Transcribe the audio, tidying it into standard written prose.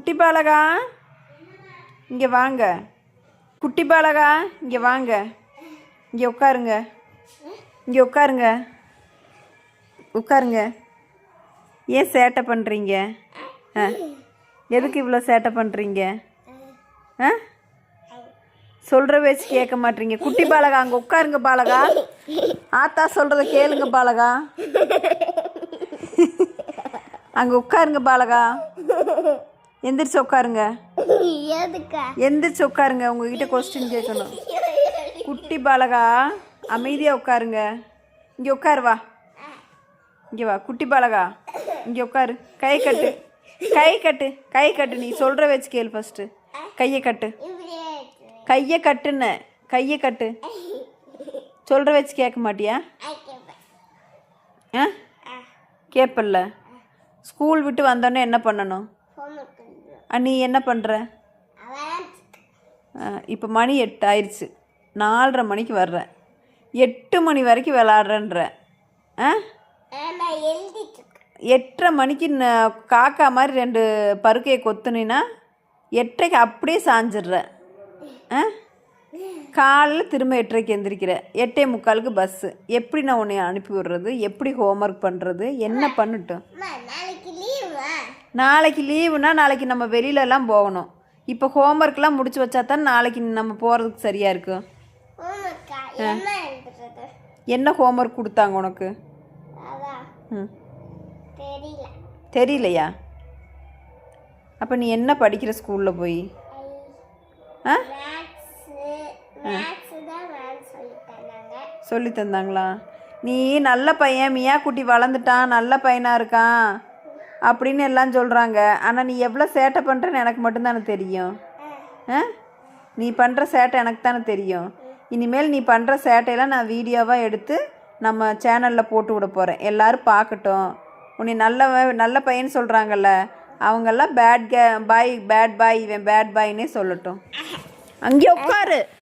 குட்டி பாலகா இங்கே வாங்க. குட்டி பாலகா இங்கே வாங்க. இங்கே உட்காருங்க. இங்கே உட்காருங்க. உட்காருங்க. ஏன் சேட்டை பண்ணுறீங்க? எதுக்கு இவ்வளோ சேட்டை பண்ணுறீங்க? சொல்கிற வச்சு கேட்க மாட்டீங்க. குட்டி பாலகா அங்கே உட்காருங்க. பாலகா ஆத்தா சொல்கிறத கேளுங்க. பாலகா அங்கே உட்காருங்க. பாலகா எந்திரிச்சு உட்காருங்க. எந்திரிச்சு உட்காருங்க. உங்ககிட்ட கொஸ்டின் கேட்கணும். குட்டி பாலகா அமைதியாக உட்காருங்க. இங்கே உட்காரு. வா இங்கே வா. குட்டி பாலகா இங்கே உட்காரு. கை கட்டு. கை கட்டு. கை கட்டு. நீ சொல்கிற வச்சு கேளு. ஃபஸ்ட்டு கையை கட்டு. கையை கட்டுன்னு. கையை கட்டு. சொல்கிற வச்சு கேட்க மாட்டியா? கேட்பல்ல. ஸ்கூல் விட்டு வந்தோடனே என்ன பண்ணணும்? நீ என்ன பண்ணுற? இப்போ மணி 8 ஆயிடுச்சு. 4:30 மணிக்கு வர்றேன். 8 மணி வரைக்கும் விளாட்றேன்ற. 8:30 மணிக்கு காக்கா மாதிரி 2 பருக்கையை கொத்துனா 8:30க்கு அப்படியே சாஞ்சிட்ற. காலையில் திரும்ப 8:30க்கு எந்திரிக்கிற. 8:45க்கு பஸ்ஸு. எப்படி நான் உன்னை அனுப்பி விடுறது? எப்படி ஹோம்ஒர்க் பண்ணுறது? என்ன பண்ணட்டும்? நாளைக்கு லீவுனா நாளைக்கு நம்ம வெளியிலலாம் போகணும். இப்போ ஹோம்ஒர்க்லாம் முடிச்சு வச்சா தான் நாளைக்கு நம்ம போகிறதுக்கு சரியாக இருக்கும். என்ன ஹோம்ஒர்க் கொடுத்தாங்க உனக்கு? தெரியலையா? அப்போ நீ என்ன படிக்கிற ஸ்கூலில் போய்? சொல்லி தந்தாங்களா? நீ நல்ல பையன், மியா குட்டி வளர்ந்துட்டான், நல்ல பையனாக இருக்கான் அப்படின்னு எல்லாம் சொல்கிறாங்க. ஆனால் நீ எவ்வளோ சேட்டை பண்ணுறன்னு எனக்கு மட்டும்தானே தெரியும். நீ பண்ணுற சேட்டை எனக்கு தானே தெரியும். இனிமேல் நீ பண்ணுற சேட்டையெல்லாம் நான் வீடியோவாக எடுத்து நம்ம சேனலில் போட்டு விட போகிறேன். எல்லோரும் பார்க்கட்டும். உன்னை நல்ல பையன்னு சொல்கிறாங்கல்ல, அவங்கெல்லாம் பேட் பாய் இவன் பேட் பாய்னே சொல்லட்டும். அங்கே உட்காரு.